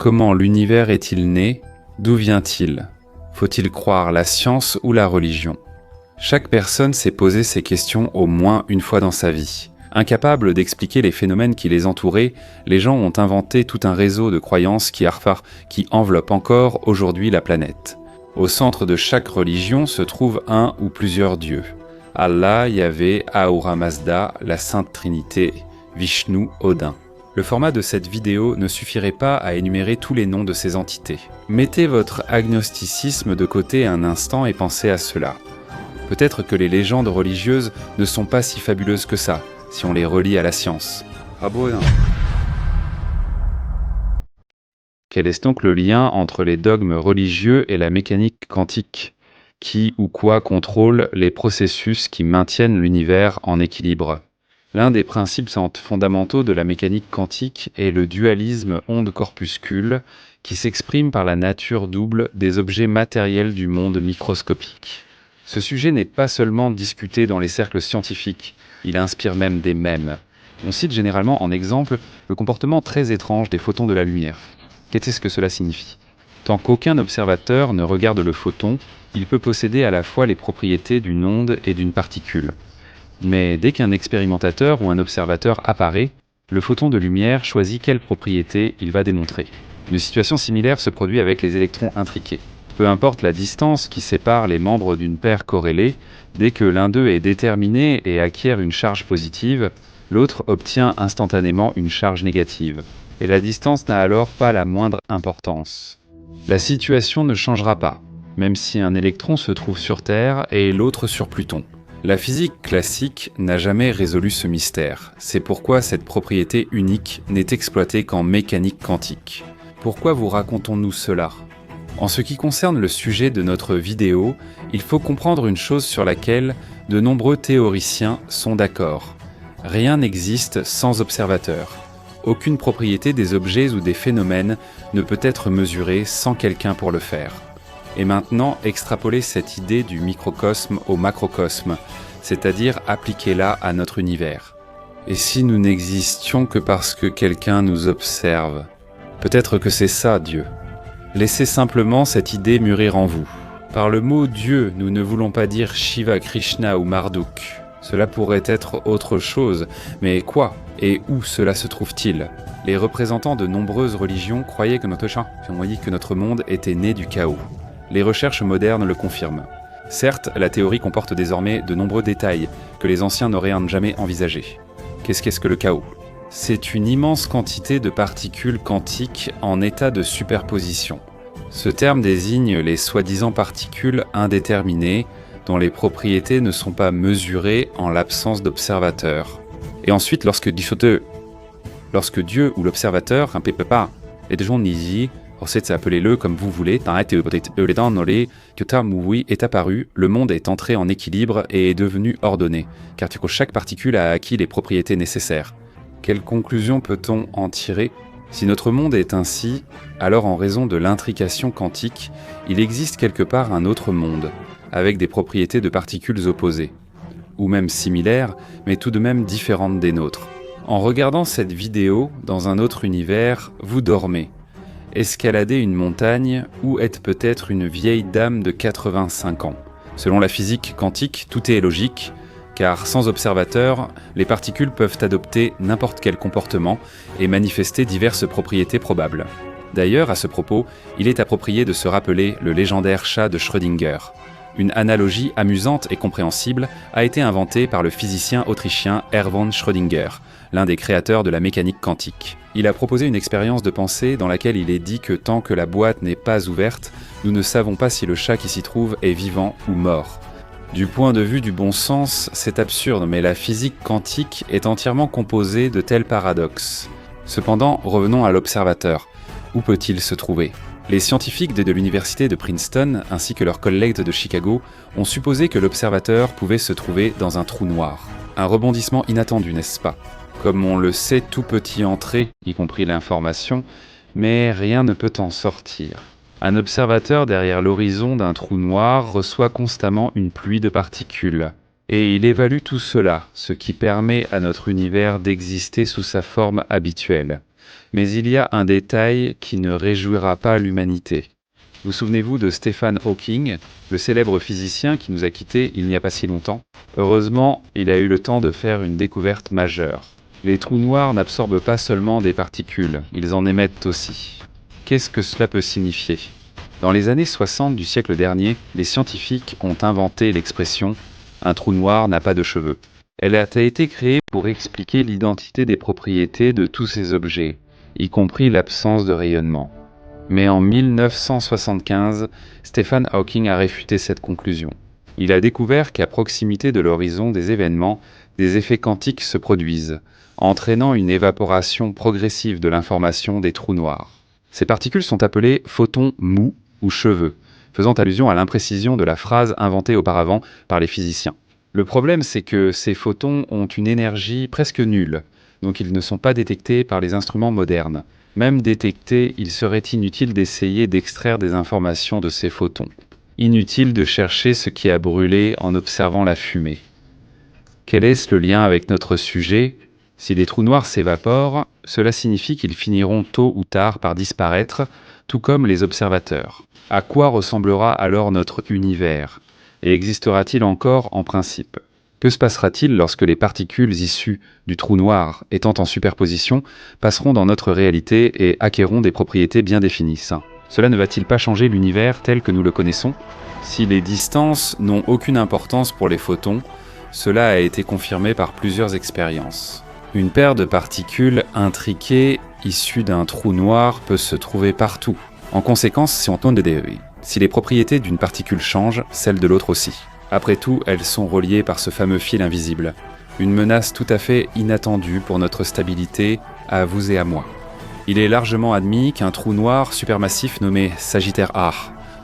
Comment l'univers est-il né? D'où vient-il? Faut-il croire la science ou la religion? Chaque personne s'est posé ces questions au moins une fois dans sa vie. Incapables d'expliquer les phénomènes qui les entouraient, les gens ont inventé tout un réseau de croyances qui enveloppe encore aujourd'hui la planète. Au centre de chaque religion se trouve un ou plusieurs dieux. Allah, Yahvé, Ahura Mazda, la Sainte Trinité, Vishnu, Odin. Le format de cette vidéo ne suffirait pas à énumérer tous les noms de ces entités. Mettez votre agnosticisme de côté un instant et pensez à cela. Peut-être que les légendes religieuses ne sont pas si fabuleuses que ça, si on les relie à la science. Ah bon, non. Quel est donc le lien entre les dogmes religieux et la mécanique quantique? Qui ou quoi contrôle les processus qui maintiennent l'univers en équilibre? L'un des principes fondamentaux de la mécanique quantique est le dualisme onde-corpuscule qui s'exprime par la nature double des objets matériels du monde microscopique. Ce sujet n'est pas seulement discuté dans les cercles scientifiques, il inspire même des mèmes. On cite généralement en exemple le comportement très étrange des photons de la lumière. Qu'est-ce que cela signifie? Tant qu'aucun observateur ne regarde le photon, il peut posséder à la fois les propriétés d'une onde et d'une particule. Mais dès qu'un expérimentateur ou un observateur apparaît, le photon de lumière choisit quelle propriété il va démontrer. Une situation similaire se produit avec les électrons intriqués. Peu importe la distance qui sépare les membres d'une paire corrélée, dès que l'un d'eux est déterminé et acquiert une charge positive, l'autre obtient instantanément une charge négative. Et la distance n'a alors pas la moindre importance. La situation ne changera pas, même si un électron se trouve sur Terre et l'autre sur Pluton. La physique classique n'a jamais résolu ce mystère. C'est pourquoi cette propriété unique n'est exploitée qu'en mécanique quantique. Pourquoi vous racontons-nous cela? En ce qui concerne le sujet de notre vidéo, il faut comprendre une chose sur laquelle de nombreux théoriciens sont d'accord. Rien n'existe sans observateur. Aucune propriété des objets ou des phénomènes ne peut être mesurée sans quelqu'un pour le faire. Et maintenant, extrapoler cette idée du microcosme au macrocosme, c'est-à-dire appliquer-la à notre univers. Et si nous n'existions que parce que quelqu'un nous observe? Peut-être que c'est ça, Dieu. Laissez simplement cette idée mûrir en vous. Par le mot Dieu, nous ne voulons pas dire Shiva, Krishna ou Marduk. Cela pourrait être autre chose, mais quoi et où cela se trouve-t-il? Les représentants de nombreuses religions croyaient que notre monde était né du chaos. Les recherches modernes le confirment. Certes, la théorie comporte désormais de nombreux détails que les anciens n'auraient jamais envisagés. Qu'est-ce que le chaos? C'est une immense quantité de particules quantiques en état de superposition. Ce terme désigne les soi-disant particules indéterminées dont les propriétés ne sont pas mesurées en l'absence d'observateur. Et ensuite, lorsque Dieu ou l'observateur, appelez-le comme vous voulez, est apparu, le monde est entré en équilibre et est devenu ordonné, car chaque particule a acquis les propriétés nécessaires. Quelle conclusion peut-on en tirer? Si notre monde est ainsi, alors en raison de l'intrication quantique, il existe quelque part un autre monde, avec des propriétés de particules opposées, ou même similaires, mais tout de même différentes des nôtres. En regardant cette vidéo, dans un autre univers, vous dormez. Escaladez une montagne ou êtes peut-être une vieille dame de 85 ans. Selon la physique quantique, tout est logique, car sans observateur, les particules peuvent adopter n'importe quel comportement et manifester diverses propriétés probables. D'ailleurs, à ce propos, il est approprié de se rappeler le légendaire chat de Schrödinger. Une analogie amusante et compréhensible a été inventée par le physicien autrichien Erwin Schrödinger, l'un des créateurs de la mécanique quantique. Il a proposé une expérience de pensée dans laquelle il est dit que tant que la boîte n'est pas ouverte, nous ne savons pas si le chat qui s'y trouve est vivant ou mort. Du point de vue du bon sens, c'est absurde, mais la physique quantique est entièrement composée de tels paradoxes. Cependant, revenons à l'observateur. Où peut-il se trouver? Les scientifiques de l'université de Princeton, ainsi que leurs collègues de Chicago, ont supposé que l'observateur pouvait se trouver dans un trou noir. Un rebondissement inattendu, n'est-ce pas? Comme on le sait, tout peut y entrer, y compris l'information, mais rien ne peut en sortir. Un observateur derrière l'horizon d'un trou noir reçoit constamment une pluie de particules. Et il évalue tout cela, ce qui permet à notre univers d'exister sous sa forme habituelle. Mais il y a un détail qui ne réjouira pas l'humanité. Vous souvenez-vous de Stephen Hawking, le célèbre physicien qui nous a quittés il n'y a pas si longtemps? Heureusement, il a eu le temps de faire une découverte majeure. Les trous noirs n'absorbent pas seulement des particules, ils en émettent aussi. Qu'est-ce que cela peut signifier? Dans les années 60 du siècle dernier, les scientifiques ont inventé l'expression « un trou noir n'a pas de cheveux ». Elle a été créée pour expliquer l'identité des propriétés de tous ces objets, y compris l'absence de rayonnement. Mais en 1975, Stephen Hawking a réfuté cette conclusion. Il a découvert qu'à proximité de l'horizon des événements, des effets quantiques se produisent, entraînant une évaporation progressive de l'information des trous noirs. Ces particules sont appelées photons mous ou cheveux, faisant allusion à l'imprécision de la phrase inventée auparavant par les physiciens. Le problème, c'est que ces photons ont une énergie presque nulle, donc ils ne sont pas détectés par les instruments modernes. Même détectés, il serait inutile d'essayer d'extraire des informations de ces photons. Inutile de chercher ce qui a brûlé en observant la fumée. Quel est le lien avec notre sujet? Si les trous noirs s'évaporent, cela signifie qu'ils finiront tôt ou tard par disparaître, tout comme les observateurs. À quoi ressemblera alors notre univers? Et existera-t-il encore en principe? Que se passera-t-il lorsque les particules issues du trou noir, étant en superposition, passeront dans notre réalité et acquerront des propriétés bien définies? Cela ne va-t-il pas changer l'univers tel que nous le connaissons? Si les distances n'ont aucune importance pour les photons, cela a été confirmé par plusieurs expériences. Une paire de particules intriquées issues d'un trou noir peut se trouver partout. En conséquence, si les propriétés d'une particule changent, celles de l'autre aussi. Après tout, elles sont reliées par ce fameux fil invisible. Une menace tout à fait inattendue pour notre stabilité, à vous et à moi. Il est largement admis qu'un trou noir supermassif nommé Sagittaire A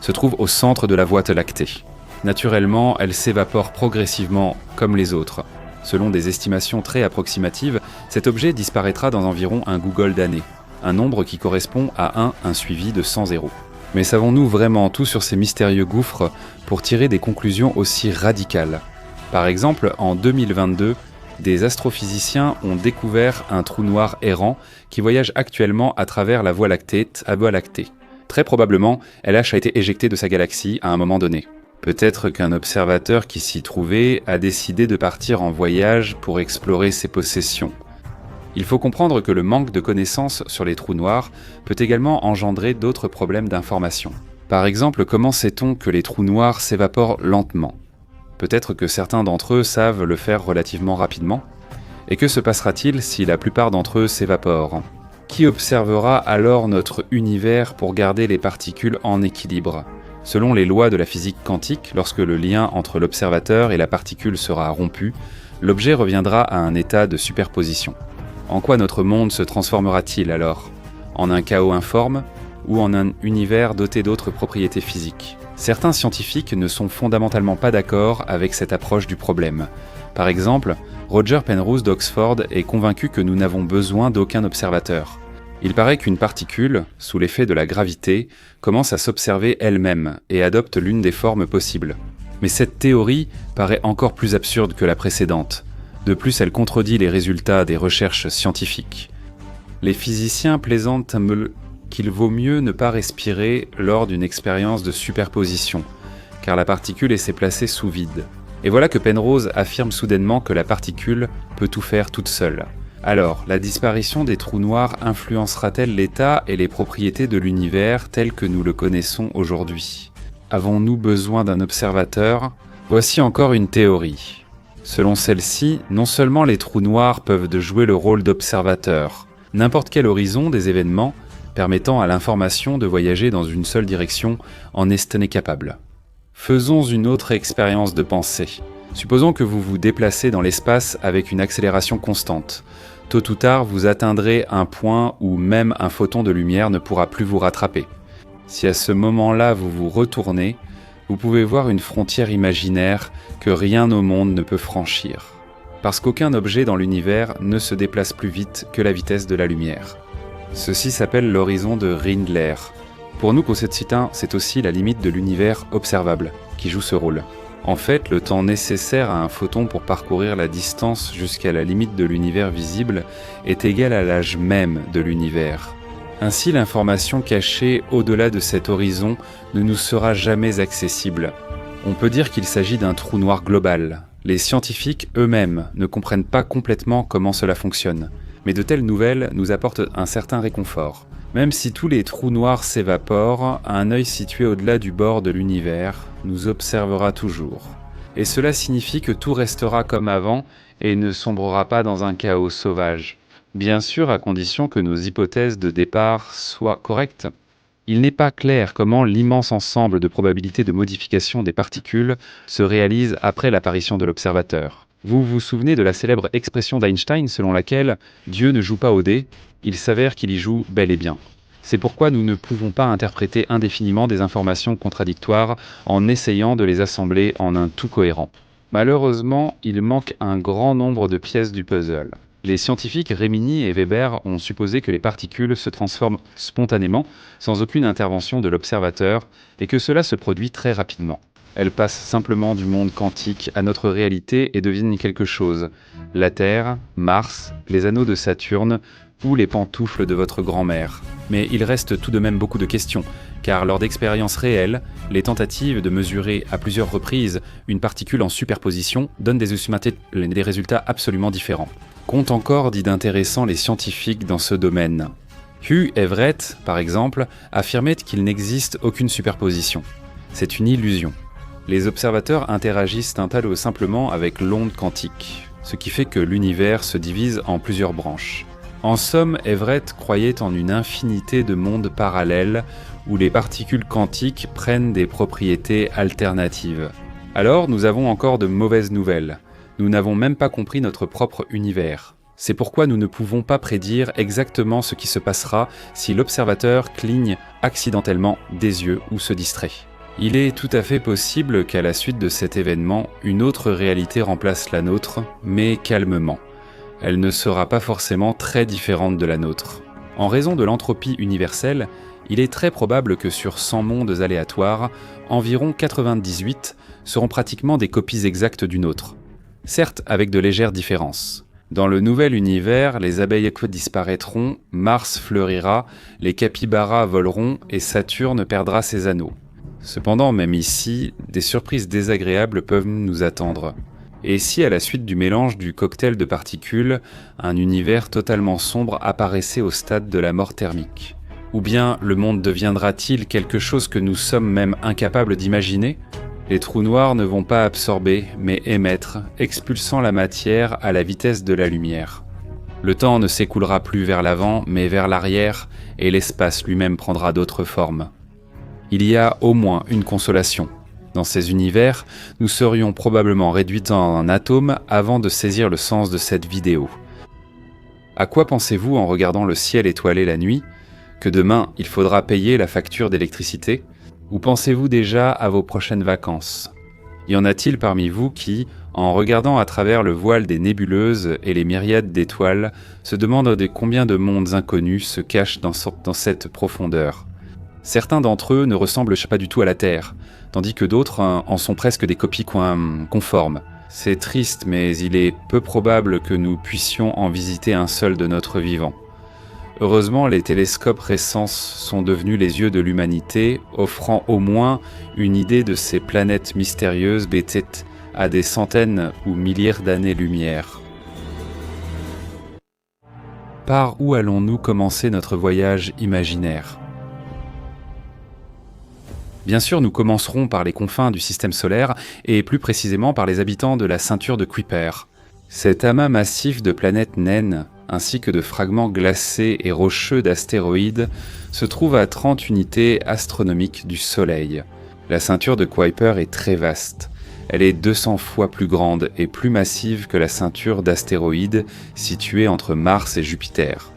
se trouve au centre de la Voie lactée. Naturellement, elle s'évapore progressivement comme les autres. Selon des estimations très approximatives, cet objet disparaîtra dans environ un googol d'années, un nombre qui correspond à un suivi de 100 zéros. Mais savons-nous vraiment tout sur ces mystérieux gouffres pour tirer des conclusions aussi radicales? Par exemple, en 2022, des astrophysiciens ont découvert un trou noir errant qui voyage actuellement à travers la Voie lactée. Très probablement, LH a été éjecté de sa galaxie à un moment donné. Peut-être qu'un observateur qui s'y trouvait a décidé de partir en voyage pour explorer ses possessions. Il faut comprendre que le manque de connaissances sur les trous noirs peut également engendrer d'autres problèmes d'information. Par exemple, comment sait-on que les trous noirs s'évaporent lentement? Peut-être que certains d'entre eux savent le faire relativement rapidement. Et que se passera-t-il si la plupart d'entre eux s'évaporent? Qui observera alors notre univers pour garder les particules en équilibre? Selon les lois de la physique quantique, lorsque le lien entre l'observateur et la particule sera rompu, l'objet reviendra à un état de superposition. En quoi notre monde se transformera-t-il alors? En un chaos informe ou en un univers doté d'autres propriétés physiques? Certains scientifiques ne sont fondamentalement pas d'accord avec cette approche du problème. Par exemple, Roger Penrose d'Oxford est convaincu que nous n'avons besoin d'aucun observateur. Il paraît qu'une particule, sous l'effet de la gravité, commence à s'observer elle-même et adopte l'une des formes possibles. Mais cette théorie paraît encore plus absurde que la précédente. De plus, elle contredit les résultats des recherches scientifiques. Les physiciens plaisantent qu'il vaut mieux ne pas respirer lors d'une expérience de superposition, car la particule essaie placée sous vide. Et voilà que Penrose affirme soudainement que la particule peut tout faire toute seule. Alors, la disparition des trous noirs influencera-t-elle l'état et les propriétés de l'univers tel que nous le connaissons aujourd'hui? Avons-nous besoin d'un observateur? Voici encore une théorie. Selon celle-ci, non seulement les trous noirs peuvent jouer le rôle d'observateur, n'importe quel horizon des événements permettant à l'information de voyager dans une seule direction en est capable. Faisons une autre expérience de pensée. Supposons que vous vous déplacez dans l'espace avec une accélération constante. Tôt ou tard, vous atteindrez un point où même un photon de lumière ne pourra plus vous rattraper. Si à ce moment-là vous vous retournez, vous pouvez voir une frontière imaginaire que rien au monde ne peut franchir. Parce qu'aucun objet dans l'univers ne se déplace plus vite que la vitesse de la lumière. Ceci s'appelle l'horizon de Rindler. Pour nous, concepticiens, c'est aussi la limite de l'univers observable qui joue ce rôle. En fait, le temps nécessaire à un photon pour parcourir la distance jusqu'à la limite de l'univers visible est égal à l'âge même de l'univers. Ainsi, l'information cachée au-delà de cet horizon ne nous sera jamais accessible. On peut dire qu'il s'agit d'un trou noir global. Les scientifiques eux-mêmes ne comprennent pas complètement comment cela fonctionne. Mais de telles nouvelles nous apportent un certain réconfort. Même si tous les trous noirs s'évaporent, un œil situé au-delà du bord de l'univers nous observera toujours. Et cela signifie que tout restera comme avant et ne sombrera pas dans un chaos sauvage. Bien sûr, à condition que nos hypothèses de départ soient correctes. Il n'est pas clair comment l'immense ensemble de probabilités de modification des particules se réalise après l'apparition de l'observateur. Vous vous souvenez de la célèbre expression d'Einstein selon laquelle « Dieu ne joue pas au dé, il s'avère qu'il y joue bel et bien ». C'est pourquoi nous ne pouvons pas interpréter indéfiniment des informations contradictoires en essayant de les assembler en un tout cohérent. Malheureusement, il manque un grand nombre de pièces du puzzle. Les scientifiques Remini et Weber ont supposé que les particules se transforment spontanément, sans aucune intervention de l'observateur, et que cela se produit très rapidement. Elles passent simplement du monde quantique à notre réalité et deviennent quelque chose. La Terre, Mars, les anneaux de Saturne ou les pantoufles de votre grand-mère. Mais il reste tout de même beaucoup de questions, car lors d'expériences réelles, les tentatives de mesurer à plusieurs reprises une particule en superposition donnent des résultats absolument différents. Qu'ont encore dit d'intéressant les scientifiques dans ce domaine? Hugh Everett, par exemple, affirmait qu'il n'existe aucune superposition. C'est une illusion. Les observateurs interagissent un tas simplement avec l'onde quantique, ce qui fait que l'univers se divise en plusieurs branches. En somme, Everett croyait en une infinité de mondes parallèles où les particules quantiques prennent des propriétés alternatives. Alors, nous avons encore de mauvaises nouvelles. Nous n'avons même pas compris notre propre univers. C'est pourquoi nous ne pouvons pas prédire exactement ce qui se passera si l'observateur cligne accidentellement des yeux ou se distrait. Il est tout à fait possible qu'à la suite de cet événement, une autre réalité remplace la nôtre, mais calmement. Elle ne sera pas forcément très différente de la nôtre. En raison de l'entropie universelle, il est très probable que sur 100 mondes aléatoires, environ 98 seront pratiquement des copies exactes du nôtre. Certes avec de légères différences. Dans le nouvel univers, les abeilles disparaîtront, Mars fleurira, les capybaras voleront et Saturne perdra ses anneaux. Cependant, même ici, des surprises désagréables peuvent nous attendre. Et si, à la suite du mélange du cocktail de particules, un univers totalement sombre apparaissait au stade de la mort thermique? Ou bien le monde deviendra-t-il quelque chose que nous sommes même incapables d'imaginer? Les trous noirs ne vont pas absorber, mais émettre, expulsant la matière à la vitesse de la lumière. Le temps ne s'écoulera plus vers l'avant, mais vers l'arrière, et l'espace lui-même prendra d'autres formes. Il y a au moins une consolation. Dans ces univers, nous serions probablement réduits en un atome avant de saisir le sens de cette vidéo. À quoi pensez-vous en regardant le ciel étoilé la nuit? Que demain, il faudra payer la facture d'électricité? Ou pensez-vous déjà à vos prochaines vacances? Y en a-t-il parmi vous qui, en regardant à travers le voile des nébuleuses et les myriades d'étoiles, se demandent combien de mondes inconnus se cachent dans cette profondeur? Certains d'entre eux ne ressemblent pas du tout à la Terre, tandis que d'autres en sont presque des copies conformes. C'est triste, mais il est peu probable que nous puissions en visiter un seul de notre vivant. Heureusement, les télescopes récents sont devenus les yeux de l'humanité, offrant au moins une idée de ces planètes mystérieuses bêtées à des centaines ou milliers d'années-lumière. Par où allons-nous commencer notre voyage imaginaire? Bien sûr, nous commencerons par les confins du système solaire et plus précisément par les habitants de la ceinture de Kuiper. Cet amas massif de planètes naines, ainsi que de fragments glacés et rocheux d'astéroïdes, se trouve à 30 unités astronomiques du Soleil. La ceinture de Kuiper est très vaste. Elle est 200 fois plus grande et plus massive que la ceinture d'astéroïdes située entre Mars et Jupiter.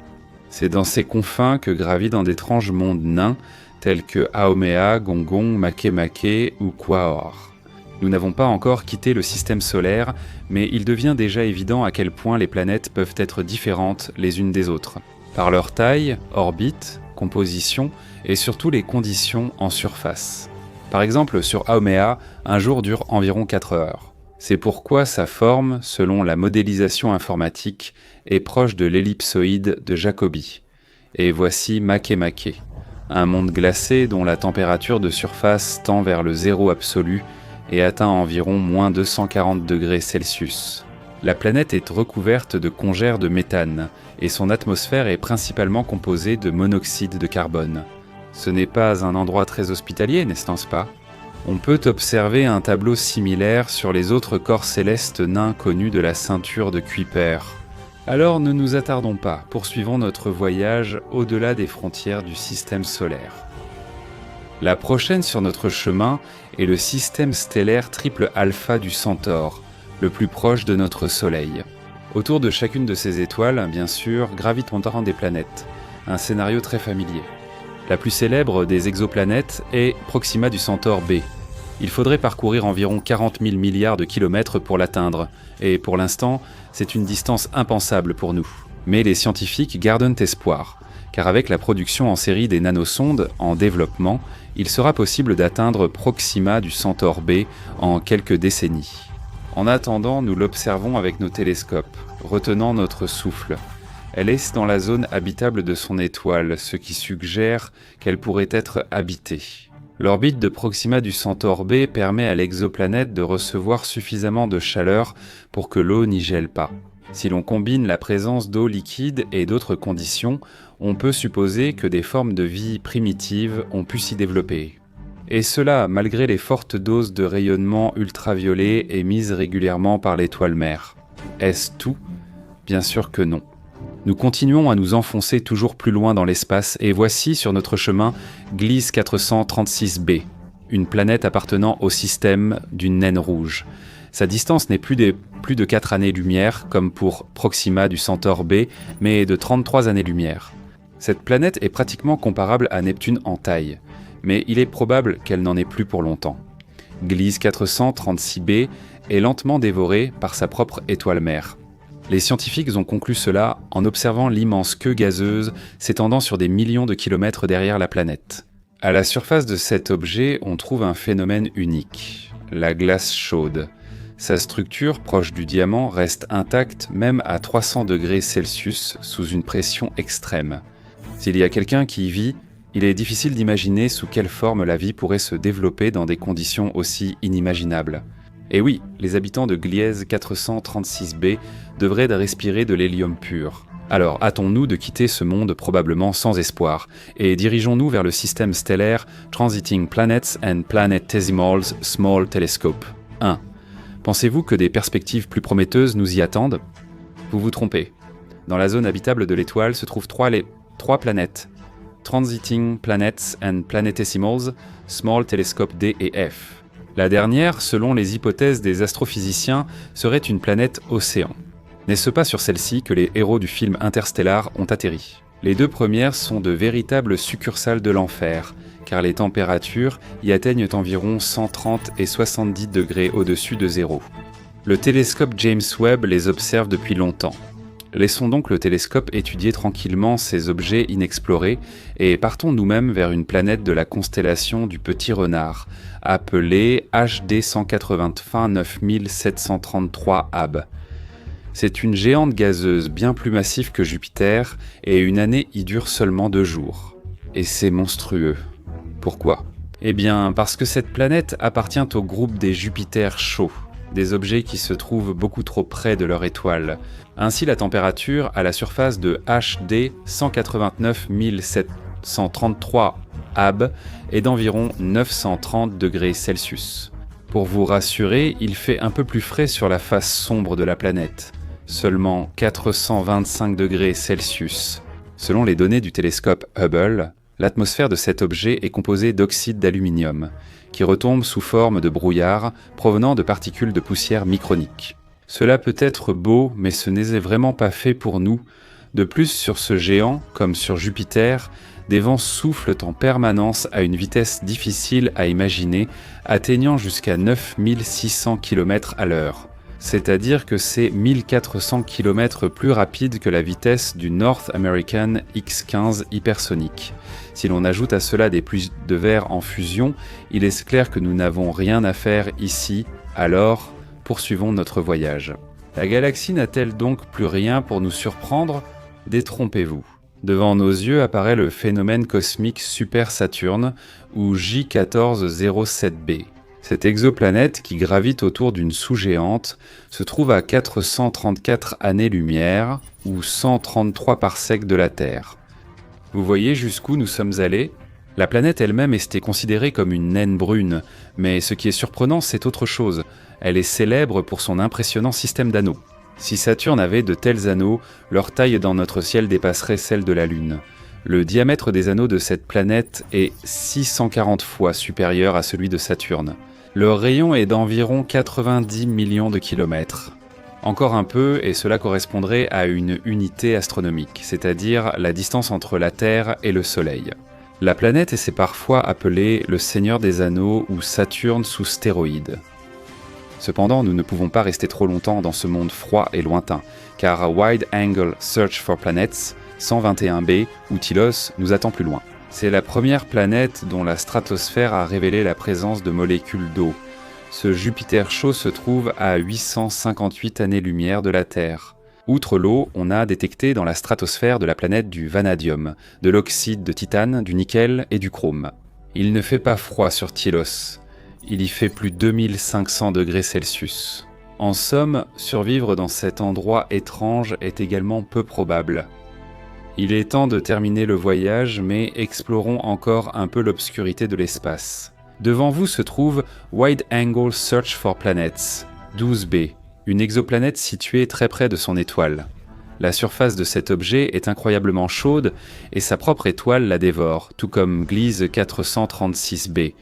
C'est dans ces confins que gravitent d'étranges mondes nains tels que Haumea, Gongon, Makemake ou Quaoar. Nous n'avons pas encore quitté le système solaire, mais il devient déjà évident à quel point les planètes peuvent être différentes les unes des autres, par leur taille, orbite, composition et surtout les conditions en surface. Par exemple, sur Haumea, un jour dure environ 4 heures. C'est pourquoi sa forme, selon la modélisation informatique, est proche de l'ellipsoïde de Jacobi. Et voici Makemake, un monde glacé dont la température de surface tend vers le zéro absolu et atteint environ moins 240 degrés Celsius. La planète est recouverte de congères de méthane et son atmosphère est principalement composée de monoxyde de carbone. Ce n'est pas un endroit très hospitalier, n'est-ce pas ? On peut observer un tableau similaire sur les autres corps célestes nains connus de la ceinture de Kuiper. Alors ne nous attardons pas, poursuivons notre voyage au-delà des frontières du système solaire. La prochaine sur notre chemin est le système stellaire triple alpha du Centaure, le plus proche de notre Soleil. Autour de chacune de ces étoiles, bien sûr, gravitent autant des planètes, un scénario très familier. La plus célèbre des exoplanètes est Proxima du Centaure B. Il faudrait parcourir environ 40 000 milliards de kilomètres pour l'atteindre, et pour l'instant, c'est une distance impensable pour nous. Mais les scientifiques gardent espoir, car avec la production en série des nanosondes en développement, il sera possible d'atteindre Proxima du Centaure B en quelques décennies. En attendant, nous l'observons avec nos télescopes, retenant notre souffle. Elle est dans la zone habitable de son étoile, ce qui suggère qu'elle pourrait être habitée. L'orbite de Proxima du Centaure B permet à l'exoplanète de recevoir suffisamment de chaleur pour que l'eau n'y gèle pas. Si l'on combine la présence d'eau liquide et d'autres conditions, on peut supposer que des formes de vie primitives ont pu s'y développer. Et cela malgré les fortes doses de rayonnement ultraviolet émises régulièrement par l'étoile mère. Est-ce tout ? Bien sûr que non. Nous continuons à nous enfoncer toujours plus loin dans l'espace et voici sur notre chemin Gliese 436b, une planète appartenant au système d'une naine rouge. Sa distance n'est plus de 4 années-lumière comme pour Proxima du Centaure B, mais de 33 années-lumière. Cette planète est pratiquement comparable à Neptune en taille, mais il est probable qu'elle n'en ait plus pour longtemps. Gliese 436b est lentement dévorée par sa propre étoile mère. Les scientifiques ont conclu cela en observant l'immense queue gazeuse s'étendant sur des millions de kilomètres derrière la planète. À la surface de cet objet, on trouve un phénomène unique, la glace chaude. Sa structure, proche du diamant, reste intacte même à 300 degrés Celsius sous une pression extrême. S'il y a quelqu'un qui y vit, il est difficile d'imaginer sous quelle forme la vie pourrait se développer dans des conditions aussi inimaginables. Et oui, les habitants de Gliese 436b devraient respirer de l'hélium pur. Alors, hâtons-nous de quitter ce monde probablement sans espoir, et dirigeons-nous vers le système stellaire Transiting Planets and Planetesimals Small Telescope 1. Pensez-vous que des perspectives plus prometteuses nous y attendent ? Vous vous trompez. Dans la zone habitable de l'étoile se trouvent trois planètes. Transiting Planets and Planetesimals Small Telescope D et F. La dernière, selon les hypothèses des astrophysiciens, serait une planète océan. N'est-ce pas sur celle-ci que les héros du film Interstellar ont atterri ? Les deux premières sont de véritables succursales de l'enfer, car les températures y atteignent environ 130 et 70 degrés au-dessus de zéro. Le télescope James Webb les observe depuis longtemps. Laissons donc le télescope étudier tranquillement ces objets inexplorés et partons nous-mêmes vers une planète de la constellation du Petit Renard, appelée HD 189 Ab. C'est une géante gazeuse bien plus massive que Jupiter et une année y dure seulement 2 jours. Et c'est monstrueux. Pourquoi ? Eh bien, parce que cette planète appartient au groupe des Jupiters chauds, des objets qui se trouvent beaucoup trop près de leur étoile. Ainsi, la température à la surface de HD 189 733 Ab est d'environ 930 degrés Celsius. Pour vous rassurer, il fait un peu plus frais sur la face sombre de la planète, seulement 425 degrés Celsius. Selon les données du télescope Hubble, l'atmosphère de cet objet est composée d'oxyde d'aluminium, qui retombe sous forme de brouillard provenant de particules de poussière microniques. Cela peut être beau, mais ce n'est vraiment pas fait pour nous. De plus, sur ce géant, comme sur Jupiter, des vents soufflent en permanence à une vitesse difficile à imaginer, atteignant jusqu'à 9600 km à l'heure. c'est-à-dire que c'est 1400 km plus rapide que la vitesse du North American X-15 hypersonique. Si l'on ajoute à cela des pluies de verre en fusion, il est clair que nous n'avons rien à faire ici, alors poursuivons notre voyage. La galaxie n'a-t-elle donc plus rien pour nous surprendre ? Détrompez-vous. Devant nos yeux apparaît le phénomène cosmique Super Saturne, ou J1407b. Cette exoplanète, qui gravite autour d'une sous-géante, se trouve à 434 années-lumière, ou 133 parsecs de la Terre. Vous voyez jusqu'où nous sommes allés ? La planète elle-même était considérée comme une naine brune, mais ce qui est surprenant, c'est autre chose. Elle est célèbre pour son impressionnant système d'anneaux. Si Saturne avait de tels anneaux, leur taille dans notre ciel dépasserait celle de la Lune. Le diamètre des anneaux de cette planète est 640 fois supérieur à celui de Saturne. Leur rayon est d'environ 90 millions de kilomètres. Encore un peu, et cela correspondrait à une unité astronomique, c'est-à-dire la distance entre la Terre et le Soleil. La planète est parfois appelée le Seigneur des Anneaux ou Saturne sous stéroïdes. Cependant, nous ne pouvons pas rester trop longtemps dans ce monde froid et lointain, car Wide Angle Search for Planets 121b ou Tylos nous attend plus loin. C'est la première planète dont la stratosphère a révélé la présence de molécules d'eau. Ce Jupiter chaud se trouve à 858 années-lumière de la Terre. Outre l'eau, on a détecté dans la stratosphère de la planète du vanadium, de l'oxyde de titane, du nickel et du chrome. Il ne fait pas froid sur Tylos. Il y fait plus de 2500 degrés Celsius. En somme, survivre dans cet endroit étrange est également peu probable. Il est temps de terminer le voyage, mais explorons encore un peu l'obscurité de l'espace. Devant vous se trouve Wide Angle Search for Planets, 12b, une exoplanète située très près de son étoile. La surface de cet objet est incroyablement chaude et sa propre étoile la dévore, tout comme Gliese 436b.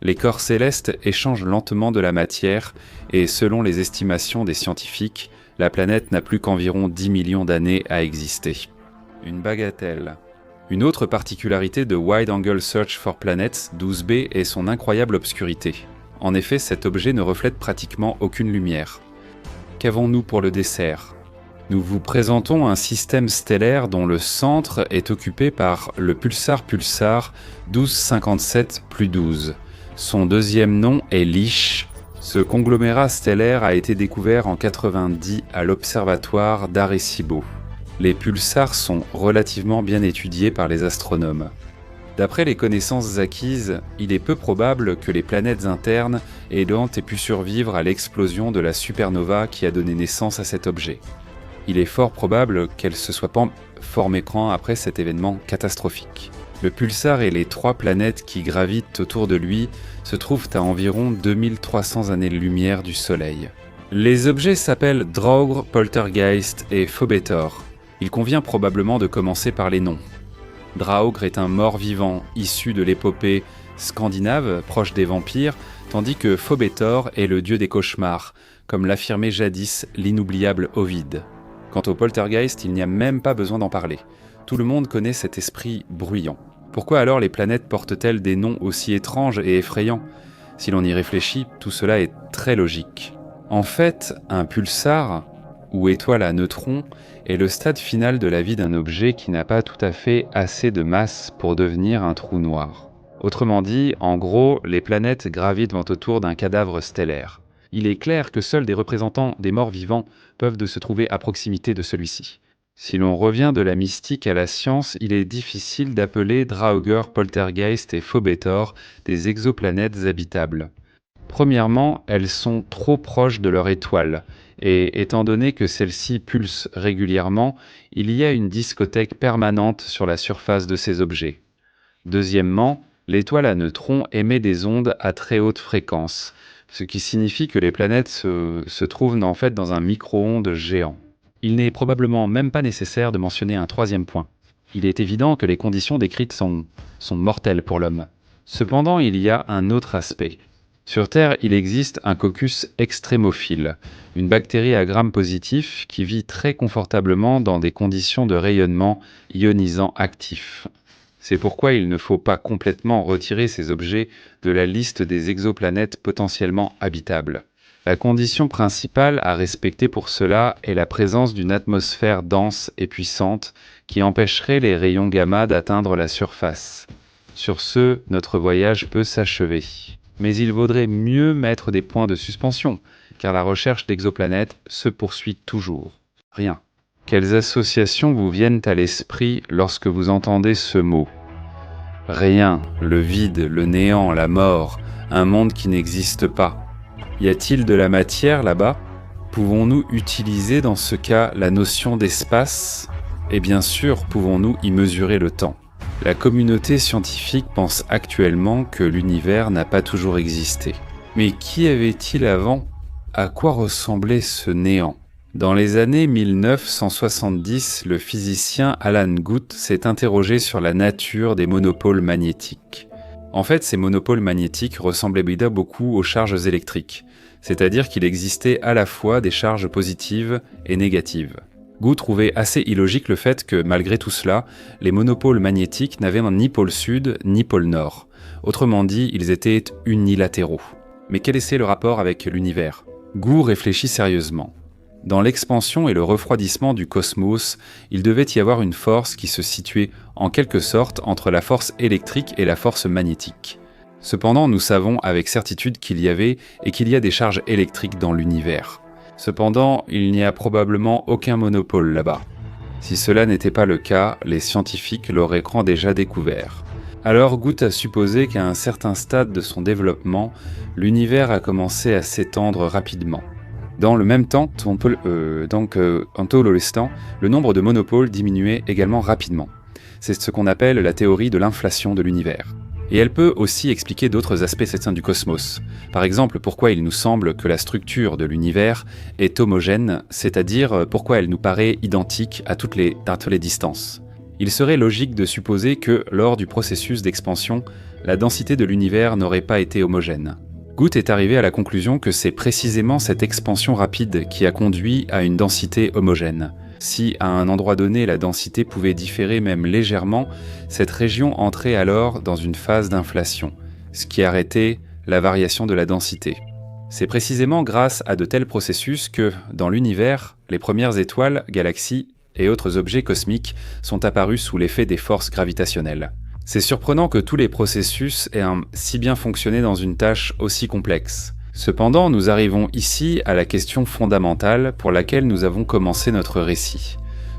Les corps célestes échangent lentement de la matière et, selon les estimations des scientifiques, la planète n'a plus qu'environ 10 millions d'années à exister. Une bagatelle. Une autre particularité de Wide Angle Search for Planets 12b est son incroyable obscurité. En effet, cet objet ne reflète pratiquement aucune lumière. Qu'avons-nous pour le dessert ? Nous vous présentons un système stellaire dont le centre est occupé par le pulsar 1257 plus 12. Son deuxième nom est Licht. Ce conglomérat stellaire a été découvert en 90 à l'observatoire d'Arecibo. Les pulsars sont relativement bien étudiés par les astronomes. D'après les connaissances acquises, il est peu probable que les planètes internes aient pu survivre à l'explosion de la supernova qui a donné naissance à cet objet. Il est fort probable qu'elles se soient pas formées après cet événement catastrophique. Le pulsar et les 3 planètes qui gravitent autour de lui se trouvent à environ 2300 années-lumière du Soleil. Les objets s'appellent Draugr, Poltergeist et Phobetor. Il convient probablement de commencer par les noms. Draugr est un mort-vivant issu de l'épopée scandinave, proche des vampires, tandis que Phobetor est le dieu des cauchemars, comme l'affirmait jadis l'inoubliable Ovide. Quant au Poltergeist, il n'y a même pas besoin d'en parler. Tout le monde connaît cet esprit bruyant. Pourquoi alors les planètes portent-elles des noms aussi étranges et effrayants ? Si l'on y réfléchit, tout cela est très logique. En fait, un pulsar, ou étoile à neutrons, est le stade final de la vie d'un objet qui n'a pas tout à fait assez de masse pour devenir un trou noir. Autrement dit, en gros, les planètes gravitent autour d'un cadavre stellaire. Il est clair que seuls des représentants des morts vivants peuvent se trouver à proximité de celui-ci. Si l'on revient de la mystique à la science, il est difficile d'appeler Draugr, Poltergeist et Phobetor des exoplanètes habitables. Premièrement, elles sont trop proches de leur étoile, et étant donné que celle-ci pulse régulièrement, il y a une discothèque permanente sur la surface de ces objets. Deuxièmement, l'étoile à neutrons émet des ondes à très haute fréquence, ce qui signifie que les planètes se trouvent en fait dans un micro-ondes géant. Il n'est probablement même pas nécessaire de mentionner un troisième point. Il est évident que les conditions décrites sont mortelles pour l'homme. Cependant, il y a un autre aspect. Sur Terre, il existe un Coccus extrémophile, une bactérie à gram positif qui vit très confortablement dans des conditions de rayonnement ionisant actif. C'est pourquoi il ne faut pas complètement retirer ces objets de la liste des exoplanètes potentiellement habitables. La condition principale à respecter pour cela est la présence d'une atmosphère dense et puissante qui empêcherait les rayons gamma d'atteindre la surface. Sur ce, notre voyage peut s'achever. Mais il vaudrait mieux mettre des points de suspension, car la recherche d'exoplanètes se poursuit toujours. Rien. Quelles associations vous viennent à l'esprit lorsque vous entendez ce mot ? Rien, le vide, le néant, la mort, un monde qui n'existe pas. Y a-t-il de la matière là-bas ? Pouvons-nous utiliser dans ce cas la notion d'espace ? Et bien sûr, pouvons-nous y mesurer le temps ? La communauté scientifique pense actuellement que l'univers n'a pas toujours existé. Mais qu'y avait-il avant ? À quoi ressemblait ce néant ? Dans les années 1970, le physicien Alan Guth s'est interrogé sur la nature des monopôles magnétiques. En fait, ces monopôles magnétiques ressemblaient beaucoup aux charges électriques, c'est-à-dire qu'il existait à la fois des charges positives et négatives. Guth trouvait assez illogique le fait que, malgré tout cela, les monopôles magnétiques n'avaient ni pôle sud ni pôle nord. Autrement dit, ils étaient unilatéraux. Mais quel était le rapport avec l'univers ? Guth réfléchit sérieusement. Dans l'expansion et le refroidissement du cosmos, il devait y avoir une force qui se situait en quelque sorte entre la force électrique et la force magnétique. Cependant, nous savons avec certitude qu'il y avait et qu'il y a des charges électriques dans l'univers. Cependant, il n'y a probablement aucun monopôle là-bas. Si cela n'était pas le cas, les scientifiques l'auraient déjà découvert. Alors Guth a supposé qu'à un certain stade de son développement, l'univers a commencé à s'étendre rapidement. Dans le même temps, en tout l'instant, le nombre de monopôles diminuait également rapidement. C'est ce qu'on appelle la théorie de l'inflation de l'univers. Et elle peut aussi expliquer d'autres aspects du cosmos. Par exemple, pourquoi il nous semble que la structure de l'univers est homogène, c'est-à-dire pourquoi elle nous paraît identique à toutes les distances. Il serait logique de supposer que, lors du processus d'expansion, la densité de l'univers n'aurait pas été homogène. Guth est arrivé à la conclusion que c'est précisément cette expansion rapide qui a conduit à une densité homogène. Si, à un endroit donné, la densité pouvait différer même légèrement, cette région entrait alors dans une phase d'inflation, ce qui arrêtait la variation de la densité. C'est précisément grâce à de tels processus que, dans l'univers, les premières étoiles, galaxies et autres objets cosmiques sont apparus sous l'effet des forces gravitationnelles. C'est surprenant que tous les processus aient si bien fonctionné dans une tâche aussi complexe. Cependant, nous arrivons ici à la question fondamentale pour laquelle nous avons commencé notre récit.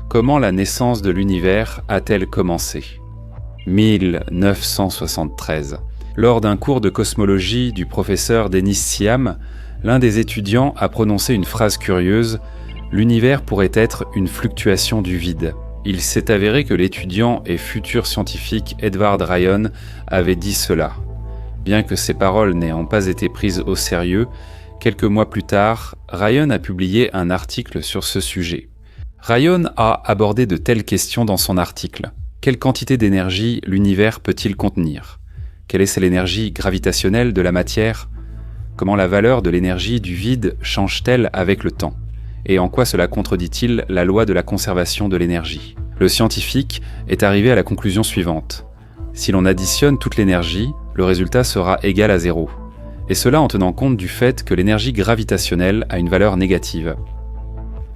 Comment la naissance de l'univers a-t-elle commencé ? 1973. Lors d'un cours de cosmologie du professeur Denis Siam, l'un des étudiants a prononcé une phrase curieuse « L'univers pourrait être une fluctuation du vide ». Il s'est avéré que l'étudiant et futur scientifique Edward Ryan avait dit cela. Bien que ces paroles n'ayant pas été prises au sérieux, quelques mois plus tard, Ryan a publié un article sur ce sujet. Ryan a abordé de telles questions dans son article. Quelle quantité d'énergie l'univers peut-il contenir ? Quelle est l'énergie gravitationnelle de la matière ? Comment la valeur de l'énergie du vide change-t-elle avec le temps ? Et en quoi cela contredit-il la loi de la conservation de l'énergie ? Le scientifique est arrivé à la conclusion suivante. Si l'on additionne toute l'énergie, le résultat sera égal à 0. Et cela en tenant compte du fait que l'énergie gravitationnelle a une valeur négative.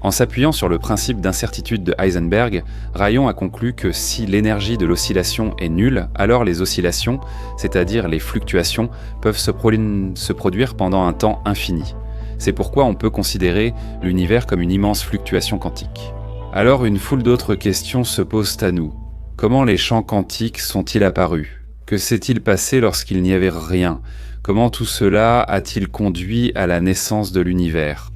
En s'appuyant sur le principe d'incertitude de Heisenberg, Ryan a conclu que si l'énergie de l'oscillation est nulle, alors les oscillations, c'est-à-dire les fluctuations, peuvent se produire pendant un temps infini. C'est pourquoi on peut considérer l'univers comme une immense fluctuation quantique. Alors une foule d'autres questions se posent à nous. Comment les champs quantiques sont-ils apparus ? Que s'est-il passé lorsqu'il n'y avait rien ? Comment tout cela a-t-il conduit à la naissance de l'univers ?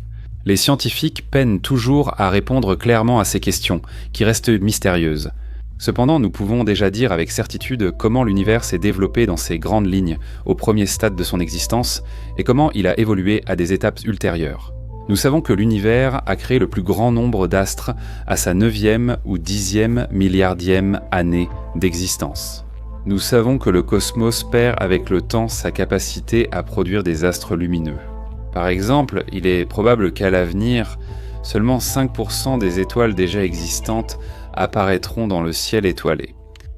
Les scientifiques peinent toujours à répondre clairement à ces questions, qui restent mystérieuses. Cependant, nous pouvons déjà dire avec certitude comment l'univers s'est développé dans ses grandes lignes au premier stade de son existence et comment il a évolué à des étapes ultérieures. Nous savons que l'univers a créé le plus grand nombre d'astres à sa 9e ou 10e milliardième année d'existence. Nous savons que le cosmos perd avec le temps sa capacité à produire des astres lumineux. Par exemple, il est probable qu'à l'avenir, seulement 5% des étoiles déjà existantes apparaîtront dans le ciel étoilé.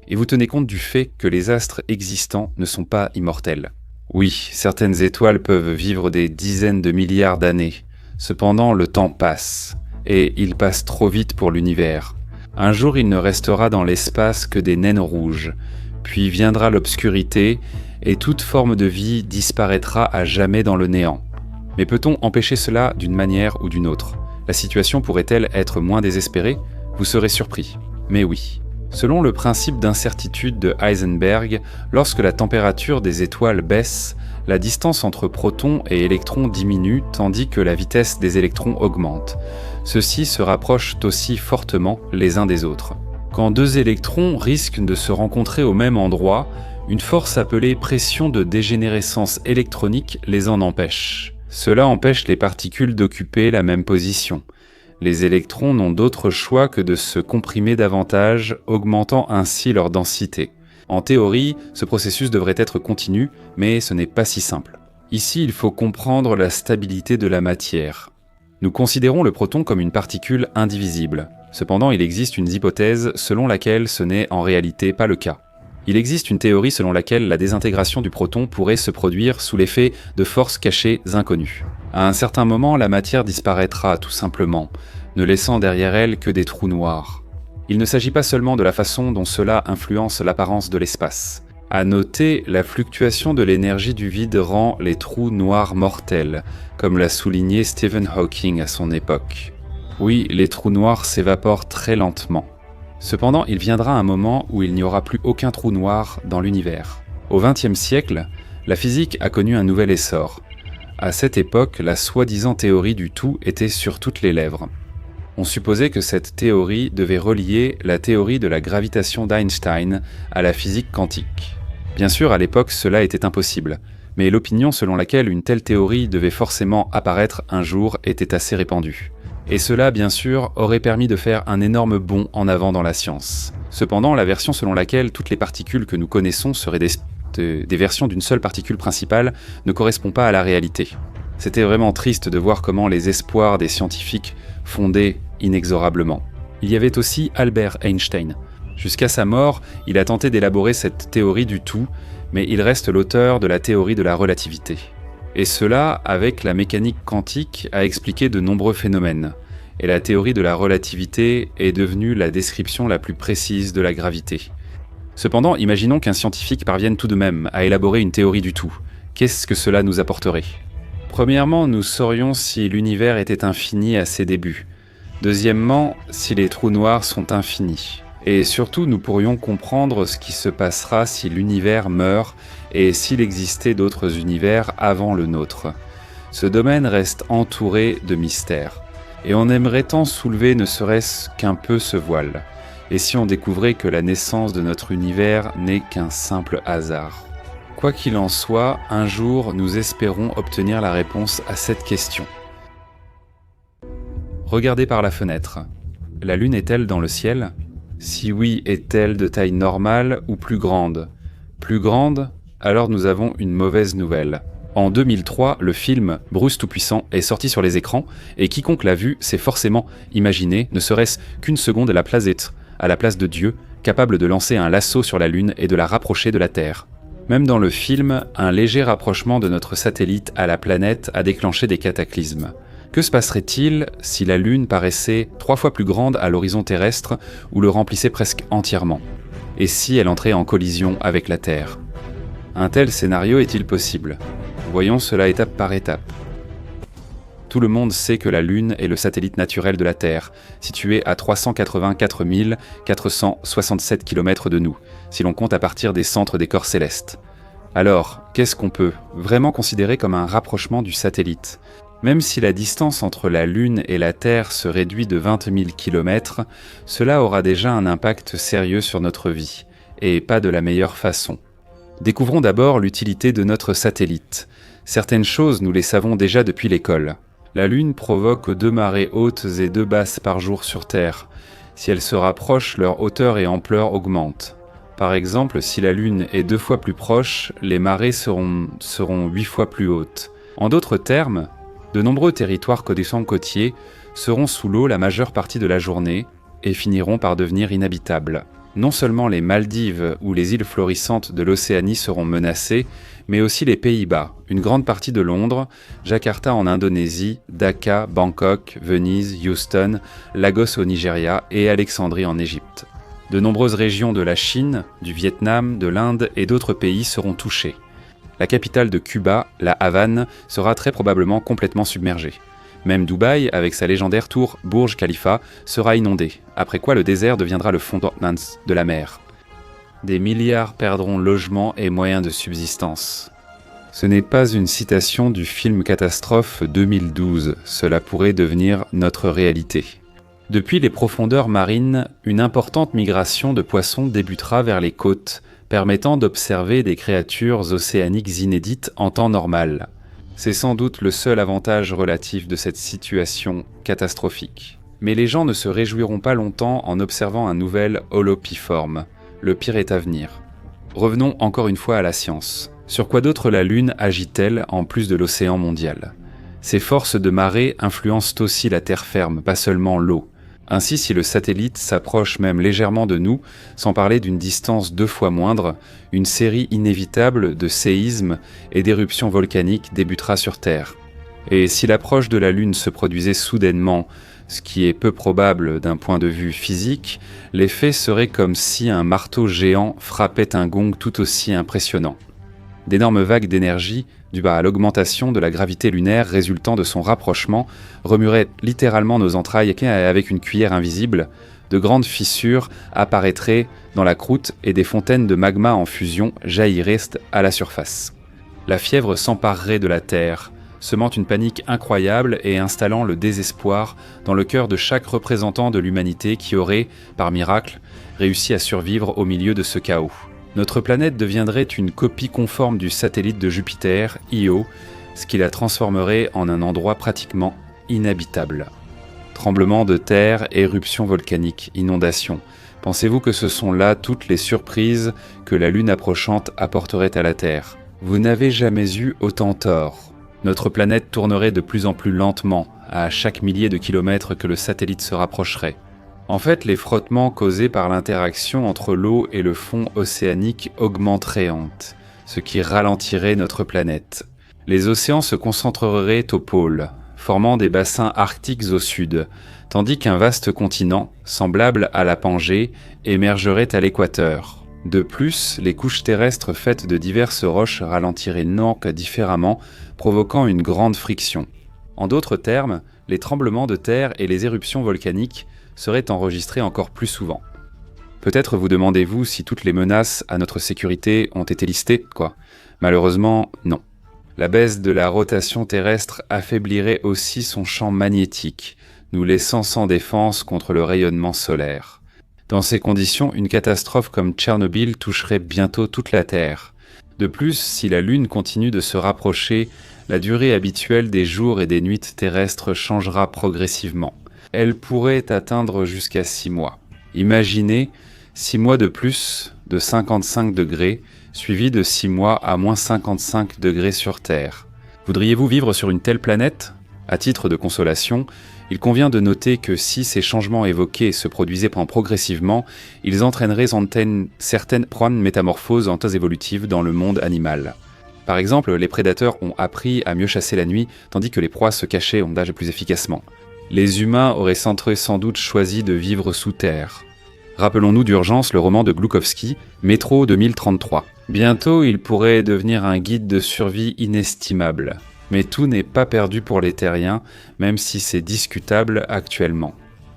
Et vous tenez compte du fait que les astres existants ne sont pas immortels. Oui, certaines étoiles peuvent vivre des dizaines de milliards d'années. Cependant, le temps passe, et il passe trop vite pour l'univers. Un jour, il ne restera dans l'espace que des naines rouges, puis viendra l'obscurité, et toute forme de vie disparaîtra à jamais dans le néant. Mais peut-on empêcher cela d'une manière ou d'une autre? La situation pourrait-elle être moins désespérée? Vous serez surpris. Mais oui. Selon le principe d'incertitude de Heisenberg, lorsque la température des étoiles baisse, la distance entre protons et électrons diminue tandis que la vitesse des électrons augmente. Ceux-ci se rapprochent aussi fortement les uns des autres. Quand deux électrons risquent de se rencontrer au même endroit, une force appelée pression de dégénérescence électronique les en empêche. Cela empêche les particules d'occuper la même position. Les électrons n'ont d'autre choix que de se comprimer davantage, augmentant ainsi leur densité. En théorie, ce processus devrait être continu, mais ce n'est pas si simple. Ici, il faut comprendre la stabilité de la matière. Nous considérons le proton comme une particule indivisible. Cependant, il existe une hypothèse selon laquelle ce n'est en réalité pas le cas. Il existe une théorie selon laquelle la désintégration du proton pourrait se produire sous l'effet de forces cachées inconnues. À un certain moment, la matière disparaîtra tout simplement, ne laissant derrière elle que des trous noirs. Il ne s'agit pas seulement de la façon dont cela influence l'apparence de l'espace. À noter, la fluctuation de l'énergie du vide rend les trous noirs mortels, comme l'a souligné Stephen Hawking à son époque. Oui, les trous noirs s'évaporent très lentement. Cependant, il viendra un moment où il n'y aura plus aucun trou noir dans l'univers. Au XXe siècle, la physique a connu un nouvel essor. À cette époque, la soi-disant théorie du tout était sur toutes les lèvres. On supposait que cette théorie devait relier la théorie de la gravitation d'Einstein à la physique quantique. Bien sûr, à l'époque, cela était impossible, mais l'opinion selon laquelle une telle théorie devait forcément apparaître un jour était assez répandue. Et cela, bien sûr, aurait permis de faire un énorme bond en avant dans la science. Cependant, la version selon laquelle toutes les particules que nous connaissons seraient des versions d'une seule particule principale ne correspond pas à la réalité. C'était vraiment triste de voir comment les espoirs des scientifiques fondaient inexorablement. Il y avait aussi Albert Einstein. Jusqu'à sa mort, il a tenté d'élaborer cette théorie du tout, mais il reste l'auteur de la théorie de la relativité. Et cela, avec la mécanique quantique, a expliqué de nombreux phénomènes. Et la théorie de la relativité est devenue la description la plus précise de la gravité. Cependant, imaginons qu'un scientifique parvienne tout de même à élaborer une théorie du tout. Qu'est-ce que cela nous apporterait? Premièrement, nous saurions si l'univers était infini à ses débuts. Deuxièmement, si les trous noirs sont infinis. Et surtout, nous pourrions comprendre ce qui se passera si l'univers meurt et s'il existait d'autres univers avant le nôtre. Ce domaine reste entouré de mystères. Et on aimerait tant soulever ne serait-ce qu'un peu ce voile. Et si on découvrait que la naissance de notre univers n'est qu'un simple hasard? Quoi qu'il en soit, un jour, nous espérons obtenir la réponse à cette question. Regardez par la fenêtre. La Lune est-elle dans le ciel? Si oui, est-elle de taille normale ou plus grande? Plus grande? Alors nous avons une mauvaise nouvelle. En 2003, le film Bruce Tout-Puissant est sorti sur les écrans et quiconque l'a vu s'est forcément imaginé, ne serait-ce qu'une seconde à la place de Dieu, capable de lancer un lasso sur la Lune et de la rapprocher de la Terre. Même dans le film, un léger rapprochement de notre satellite à la planète a déclenché des cataclysmes. Que se passerait-il si la Lune paraissait 3 fois plus grande à l'horizon terrestre ou le remplissait presque entièrement? Et si elle entrait en collision avec la Terre? Un tel scénario est-il possible? Voyons cela étape par étape. Tout le monde sait que la Lune est le satellite naturel de la Terre, situé à 384 467 km de nous, si l'on compte à partir des centres des corps célestes. Alors, qu'est-ce qu'on peut vraiment considérer comme un rapprochement du satellite? Même si la distance entre la Lune et la Terre se réduit de 20 000 km, cela aura déjà un impact sérieux sur notre vie, et pas de la meilleure façon. Découvrons d'abord l'utilité de notre satellite. Certaines choses, nous les savons déjà depuis l'école. La Lune provoque 2 marées hautes et 2 basses par jour sur Terre. Si elles se rapprochent, leur hauteur et ampleur augmentent. Par exemple, si la Lune est 2 fois plus proche, les marées seront 8 fois plus hautes. En d'autres termes, de nombreux territoires côtiers seront sous l'eau la majeure partie de la journée et finiront par devenir inhabitables. Non seulement les Maldives ou les îles florissantes de l'Océanie seront menacées, mais aussi les Pays-Bas, une grande partie de Londres, Jakarta en Indonésie, Dhaka, Bangkok, Venise, Houston, Lagos au Nigeria et Alexandrie en Égypte. De nombreuses régions de la Chine, du Vietnam, de l'Inde et d'autres pays seront touchées. La capitale de Cuba, la Havane, sera très probablement complètement submergée. Même Dubaï, avec sa légendaire tour Burj Khalifa, sera inondée, après quoi le désert deviendra le fond de la mer. Des milliards perdront logement et moyens de subsistance. Ce n'est pas une citation du film Catastrophe 2012, cela pourrait devenir notre réalité. Depuis les profondeurs marines, une importante migration de poissons débutera vers les côtes, permettant d'observer des créatures océaniques inédites en temps normal. C'est sans doute le seul avantage relatif de cette situation catastrophique. Mais les gens ne se réjouiront pas longtemps en observant un nouvel holopiforme. Le pire est à venir. Revenons encore une fois à la science. Sur quoi d'autre la Lune agit-elle en plus de l'océan mondial ? Ces forces de marée influencent aussi la terre ferme, pas seulement l'eau. Ainsi, si le satellite s'approche même légèrement de nous, sans parler d'une distance 2 fois moindre, une série inévitable de séismes et d'éruptions volcaniques débutera sur Terre. Et si l'approche de la Lune se produisait soudainement, ce qui est peu probable d'un point de vue physique, l'effet serait comme si un marteau géant frappait un gong tout aussi impressionnant. D'énormes vagues d'énergie, dues à l'augmentation de la gravité lunaire résultant de son rapprochement, remueraient littéralement nos entrailles avec une cuillère invisible. De grandes fissures apparaîtraient dans la croûte et des fontaines de magma en fusion jailliraient à la surface. La fièvre s'emparerait de la Terre, semant une panique incroyable et installant le désespoir dans le cœur de chaque représentant de l'humanité qui aurait, par miracle, réussi à survivre au milieu de ce chaos. Notre planète deviendrait une copie conforme du satellite de Jupiter, Io, ce qui la transformerait en un endroit pratiquement inhabitable. Tremblements de terre, éruptions volcaniques, inondations. Pensez-vous que ce sont là toutes les surprises que la Lune approchante apporterait à la Terre ? Vous n'avez jamais eu autant tort. Notre planète tournerait de plus en plus lentement, à chaque millier de kilomètres que le satellite se rapprocherait. En fait, les frottements causés par l'interaction entre l'eau et le fond océanique augmenteraient, ce qui ralentirait notre planète. Les océans se concentreraient au pôle, formant des bassins arctiques au sud, tandis qu'un vaste continent, semblable à la Pangée, émergerait à l'équateur. De plus, les couches terrestres faites de diverses roches ralentiraient différemment, provoquant une grande friction. En d'autres termes, les tremblements de terre et les éruptions volcaniques seraient enregistrés encore plus souvent. Peut-être vous demandez-vous si toutes les menaces à notre sécurité ont été listées, quoi. Malheureusement, non. La baisse de la rotation terrestre affaiblirait aussi son champ magnétique, nous laissant sans défense contre le rayonnement solaire. Dans ces conditions, une catastrophe comme Tchernobyl toucherait bientôt toute la Terre. De plus, si la Lune continue de se rapprocher, la durée habituelle des jours et des nuits terrestres changera progressivement. Elle pourrait atteindre jusqu'à 6 mois. Imaginez 6 mois de plus de 55 degrés, suivi de 6 mois à moins 55 degrés sur Terre. Voudriez-vous vivre sur une telle planète ? À titre de consolation, il convient de noter que si ces changements évoqués se produisaient progressivement, ils entraîneraient certaines métamorphoses en phase évolutive dans le monde animal. Par exemple, les prédateurs ont appris à mieux chasser la nuit, tandis que les proies se cachaient au nage plus efficacement. Les humains auraient sans doute choisi de vivre sous terre. Rappelons-nous d'urgence le roman de Gloukovski, Métro 2033. Bientôt, il pourrait devenir un guide de survie inestimable. Mais tout n'est pas perdu pour les terriens, même si c'est discutable actuellement.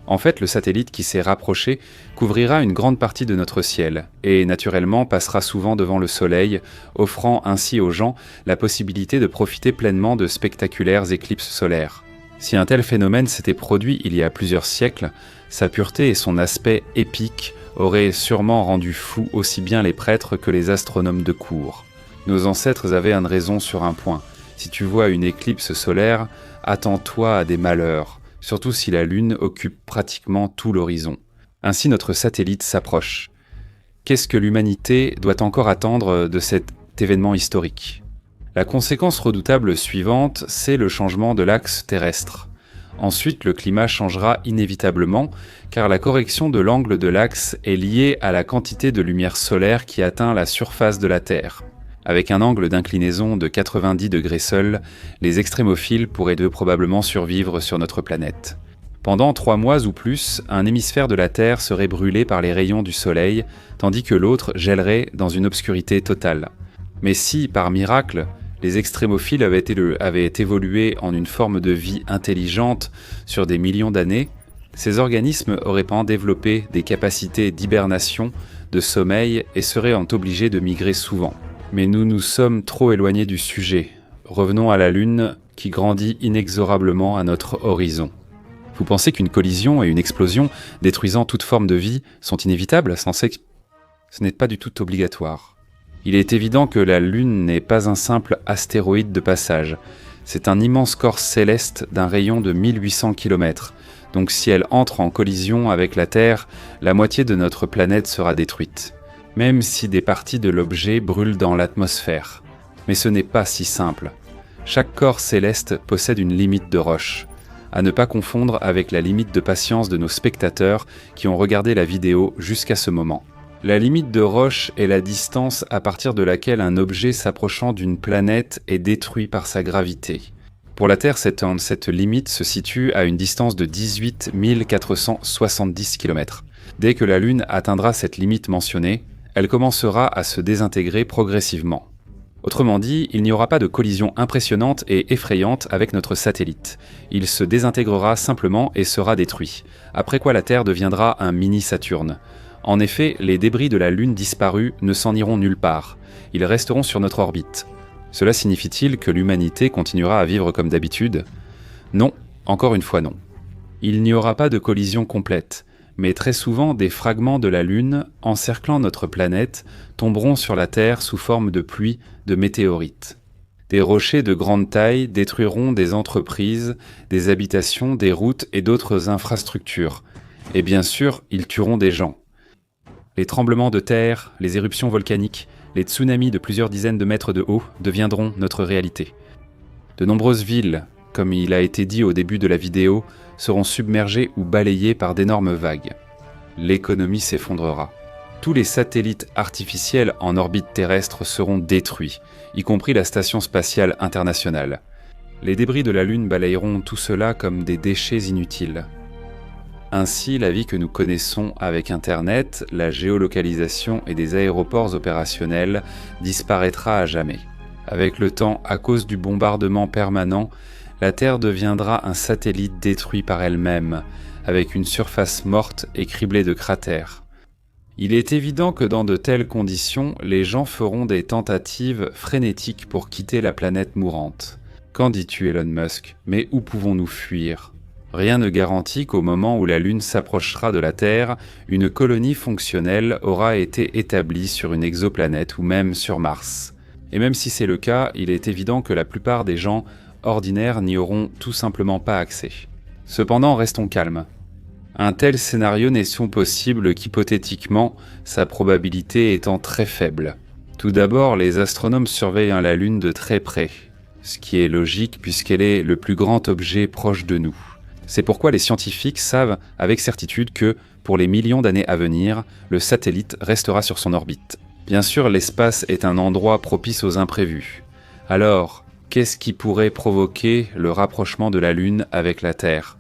En fait, le satellite qui s'est rapproché couvrira une grande partie de notre ciel, et naturellement passera souvent devant le soleil, offrant ainsi aux gens la possibilité de profiter pleinement de spectaculaires éclipses solaires. Si un tel phénomène s'était produit il y a plusieurs siècles, sa pureté et son aspect épique auraient sûrement rendu fous aussi bien les prêtres que les astronomes de cour. Nos ancêtres avaient une raison sur un point. Si tu vois une éclipse solaire, attends-toi à des malheurs, surtout si la Lune occupe pratiquement tout l'horizon. Ainsi notre satellite s'approche. Qu'est-ce que l'humanité doit encore attendre de cet événement historique ? La conséquence redoutable suivante, c'est le changement de l'axe terrestre. Ensuite, le climat changera inévitablement, car la correction de l'angle de l'axe est liée à la quantité de lumière solaire qui atteint la surface de la Terre. Avec un angle d'inclinaison de 90 degrés seul, les extrémophiles pourraient probablement survivre sur notre planète. Pendant 3 mois ou plus, un hémisphère de la Terre serait brûlé par les rayons du Soleil, tandis que l'autre gèlerait dans une obscurité totale. Mais si, par miracle, les extrémophiles avaient évolué en une forme de vie intelligente sur des millions d'années, ces organismes auraient pu développer des capacités d'hibernation, de sommeil et seraient obligés de migrer souvent. Mais nous nous sommes trop éloignés du sujet. Revenons à la Lune qui grandit inexorablement à notre horizon. Vous pensez qu'une collision et une explosion détruisant toute forme de vie sont inévitables? Ce n'est pas du tout obligatoire. Il est évident que la Lune n'est pas un simple astéroïde de passage. C'est un immense corps céleste d'un rayon de 1800 km. Donc si elle entre en collision avec la Terre, la moitié de notre planète sera détruite. Même si des parties de l'objet brûlent dans l'atmosphère. Mais ce n'est pas si simple. Chaque corps céleste possède une limite de roche. À ne pas confondre avec la limite de patience de nos spectateurs qui ont regardé la vidéo jusqu'à ce moment. La limite de Roche est la distance à partir de laquelle un objet s'approchant d'une planète est détruit par sa gravité. Pour la Terre, cette limite se situe à une distance de 18 470 km. Dès que la Lune atteindra cette limite mentionnée, elle commencera à se désintégrer progressivement. Autrement dit, il n'y aura pas de collision impressionnante et effrayante avec notre satellite. Il se désintégrera simplement et sera détruit, après quoi la Terre deviendra un mini-Saturne. En effet, les débris de la Lune disparue ne s'en iront nulle part. Ils resteront sur notre orbite. Cela signifie-t-il que l'humanité continuera à vivre comme d'habitude? Non, encore une fois non. Il n'y aura pas de collision complète, mais très souvent des fragments de la Lune, encerclant notre planète, tomberont sur la Terre sous forme de pluie de météorites. Des rochers de grande taille détruiront des entreprises, des habitations, des routes et d'autres infrastructures. Et bien sûr, ils tueront des gens. Les tremblements de terre, les éruptions volcaniques, les tsunamis de plusieurs dizaines de mètres de haut deviendront notre réalité. De nombreuses villes, comme il a été dit au début de la vidéo, seront submergées ou balayées par d'énormes vagues. L'économie s'effondrera. Tous les satellites artificiels en orbite terrestre seront détruits, y compris la Station spatiale internationale. Les débris de la Lune balayeront tout cela comme des déchets inutiles. Ainsi, la vie que nous connaissons avec Internet, la géolocalisation et des aéroports opérationnels disparaîtra à jamais. Avec le temps, à cause du bombardement permanent, la Terre deviendra un satellite détruit par elle-même, avec une surface morte et criblée de cratères. Il est évident que dans de telles conditions, les gens feront des tentatives frénétiques pour quitter la planète mourante. Qu'en dis-tu, Elon Musk? Mais où pouvons-nous fuir? Rien ne garantit qu'au moment où la Lune s'approchera de la Terre, une colonie fonctionnelle aura été établie sur une exoplanète ou même sur Mars. Et même si c'est le cas, il est évident que la plupart des gens ordinaires n'y auront tout simplement pas accès. Cependant, restons calmes. Un tel scénario n'est possible qu'hypothétiquement, sa probabilité étant très faible. Tout d'abord, les astronomes surveillent la Lune de très près, ce qui est logique puisqu'elle est le plus grand objet proche de nous. C'est pourquoi les scientifiques savent avec certitude que, pour les millions d'années à venir, le satellite restera sur son orbite. Bien sûr, l'espace est un endroit propice aux imprévus. Alors, qu'est-ce qui pourrait provoquer le rapprochement de la Lune avec la Terre?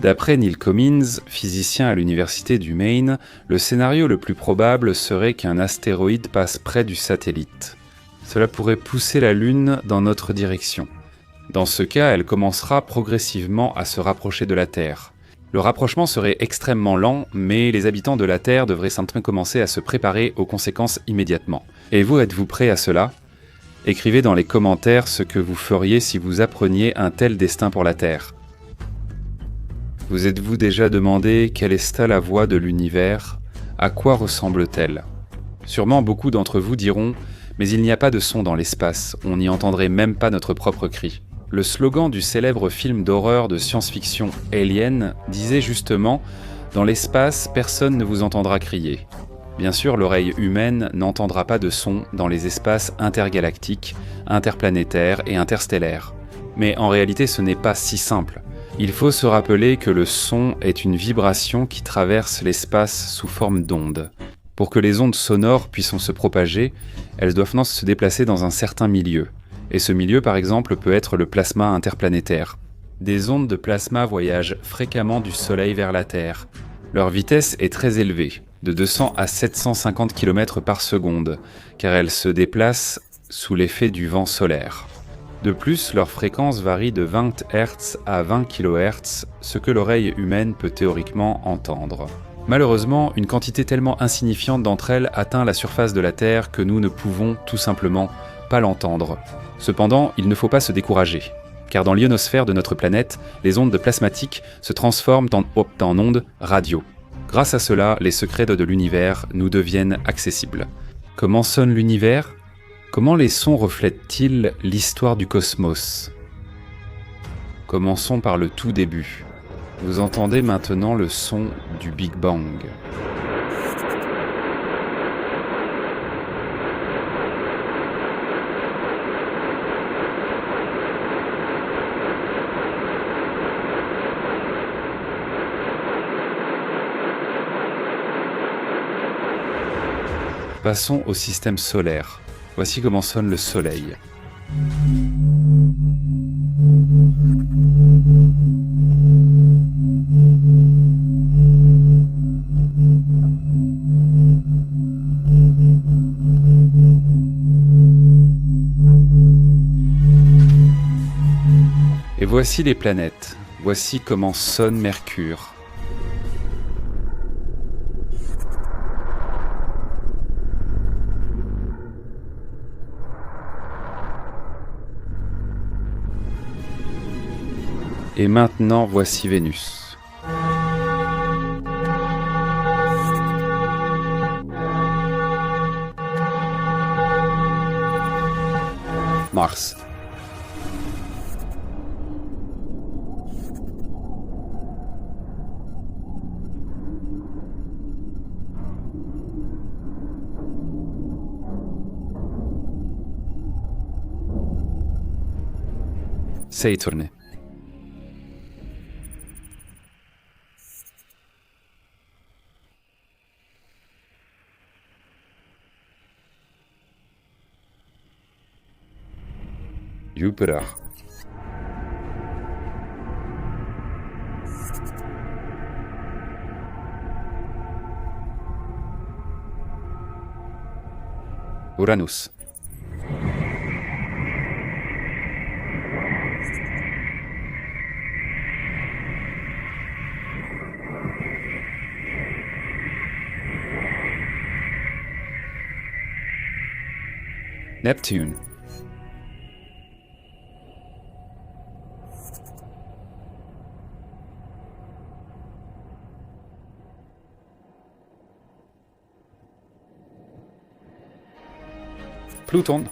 D'après Neil Cummins, physicien à l'université du Maine, le scénario le plus probable serait qu'un astéroïde passe près du satellite. Cela pourrait pousser la Lune dans notre direction. Dans ce cas, elle commencera progressivement à se rapprocher de la Terre. Le rapprochement serait extrêmement lent, mais les habitants de la Terre devraient simplement commencer à se préparer aux conséquences immédiatement. Et vous, êtes-vous prêts à cela? Écrivez dans les commentaires ce que vous feriez si vous appreniez un tel destin pour la Terre. Vous êtes-vous déjà demandé quelle est la voix de l'univers? À quoi ressemble-t-elle? Sûrement beaucoup d'entre vous diront « Mais il n'y a pas de son dans l'espace, on n'y entendrait même pas notre propre cri ». Le slogan du célèbre film d'horreur de science-fiction Alien disait justement « Dans l'espace, personne ne vous entendra crier ». Bien sûr, l'oreille humaine n'entendra pas de son dans les espaces intergalactiques, interplanétaires et interstellaires. Mais en réalité, ce n'est pas si simple. Il faut se rappeler que le son est une vibration qui traverse l'espace sous forme d'ondes. Pour que les ondes sonores puissent se propager, elles doivent se déplacer dans un certain milieu. Et ce milieu, par exemple, peut être le plasma interplanétaire. Des ondes de plasma voyagent fréquemment du Soleil vers la Terre. Leur vitesse est très élevée, de 200 à 750 km par seconde, car elles se déplacent sous l'effet du vent solaire. De plus, leur fréquence varie de 20 Hz à 20 kHz, ce que l'oreille humaine peut théoriquement entendre. Malheureusement, une quantité tellement insignifiante d'entre elles atteint la surface de la Terre que nous ne pouvons tout simplement pas l'entendre. Cependant, il ne faut pas se décourager, car dans l'ionosphère de notre planète, les ondes plasmatiques se transforment en ondes radio. Grâce à cela, les secrets de l'univers nous deviennent accessibles. Comment sonne l'univers ? Comment les sons reflètent-ils l'histoire du cosmos ? Commençons par le tout début. Vous entendez maintenant le son du Big Bang. Passons au système solaire. Voici comment sonne le Soleil. Et voici les planètes. Voici comment sonne Mercure. Et maintenant, voici Vénus. Mars. Saturne. Jupiter. Uranus. Neptune. Pluton.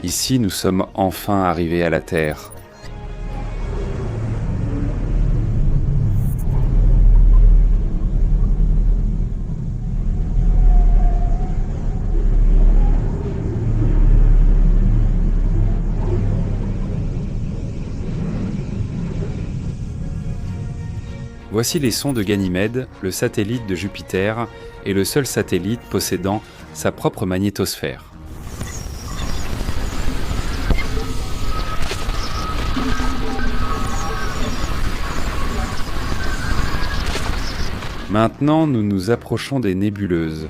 Ici, nous sommes enfin arrivés à la Terre. Voici les sons de Ganymède, le satellite de Jupiter, et le seul satellite possédant sa propre magnétosphère. Maintenant, nous nous approchons des nébuleuses.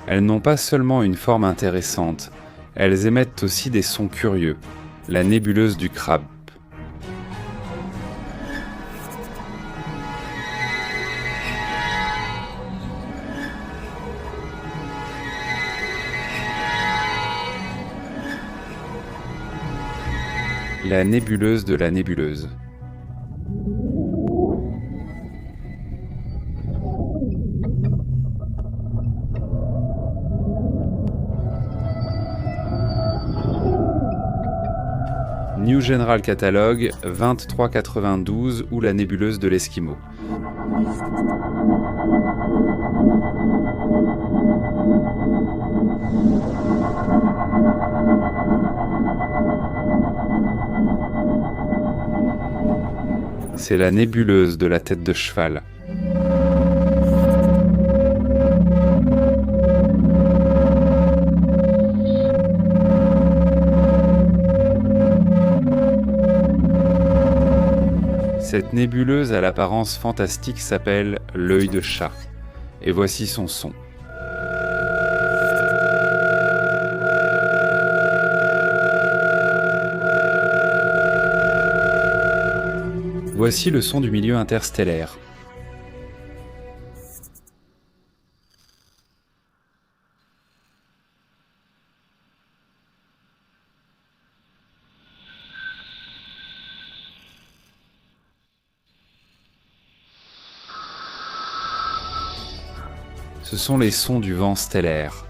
Elles n'ont pas seulement une forme intéressante, elles émettent aussi des sons curieux. La nébuleuse du crabe. La nébuleuse de la nébuleuse. New General Catalogue 2392 ou la nébuleuse de l'Esquimau. C'est la nébuleuse de la tête de cheval. Cette nébuleuse à l'apparence fantastique s'appelle l'œil de chat. Et voici son son. Voici le son du milieu interstellaire. Ce sont les sons du vent stellaire.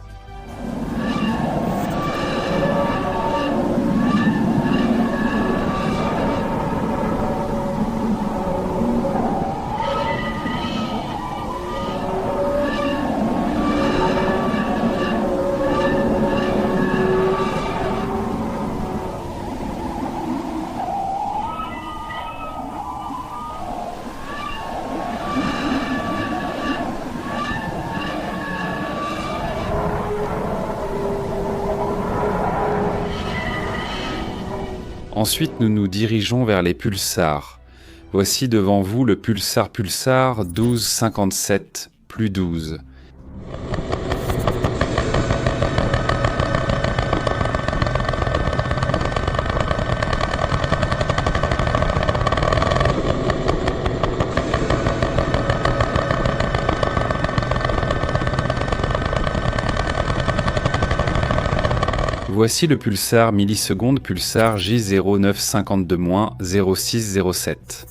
Ensuite, nous nous dirigeons vers les pulsars. Voici devant vous le pulsar 1257 plus 12. Voici le pulsar milliseconde pulsar J0952-0607.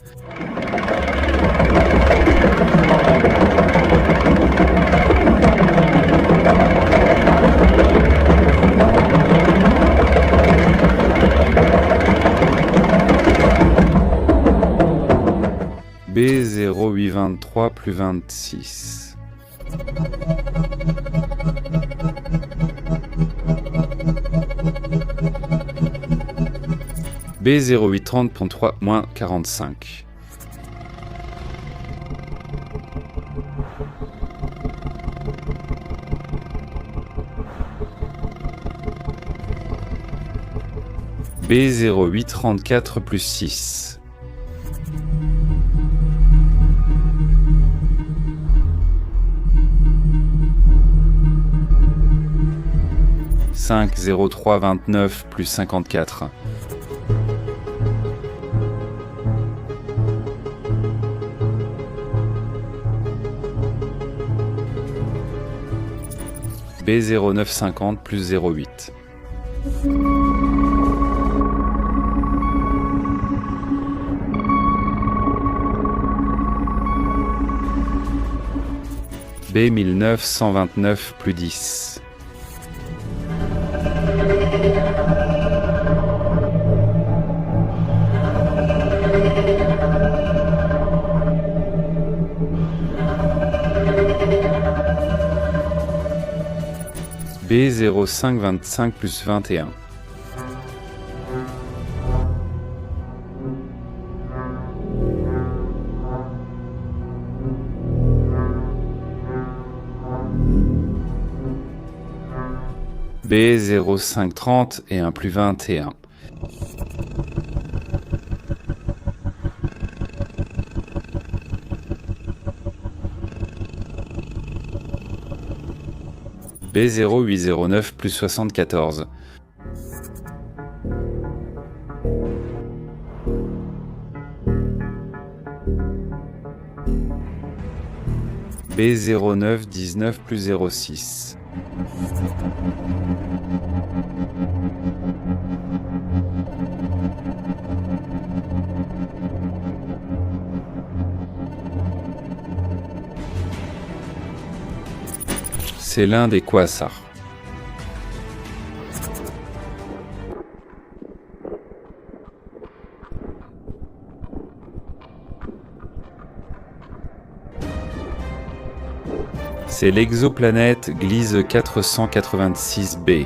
B0823 plus 26. B0830.3 moins 45. B0834 plus 6. B0329 plus 54. B0950 plus 08. B1929 plus 10. B0525 plus 21. B0530 et 1 plus 21. B0809 plus 74. B0919 plus 06. C'est l'un des quasars. C'est l'exoplanète Gliese 486b.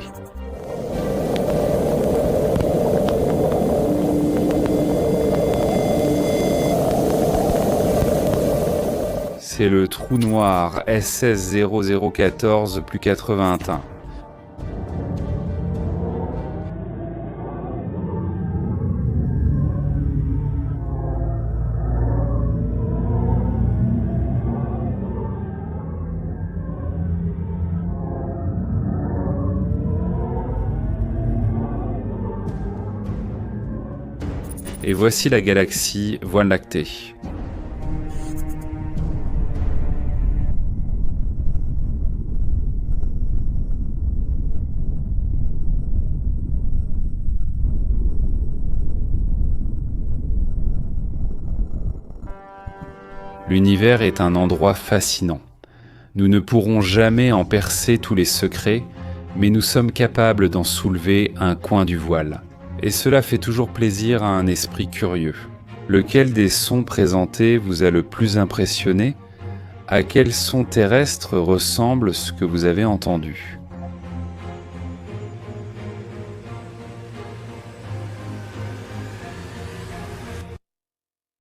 C'est le trou noir SS 0014 plus 81. Et voici la galaxie Voie lactée. L'univers est un endroit fascinant. Nous ne pourrons jamais en percer tous les secrets, mais nous sommes capables d'en soulever un coin du voile. Et cela fait toujours plaisir à un esprit curieux. Lequel des sons présentés vous a le plus impressionné? À quel son terrestre ressemble ce que vous avez entendu?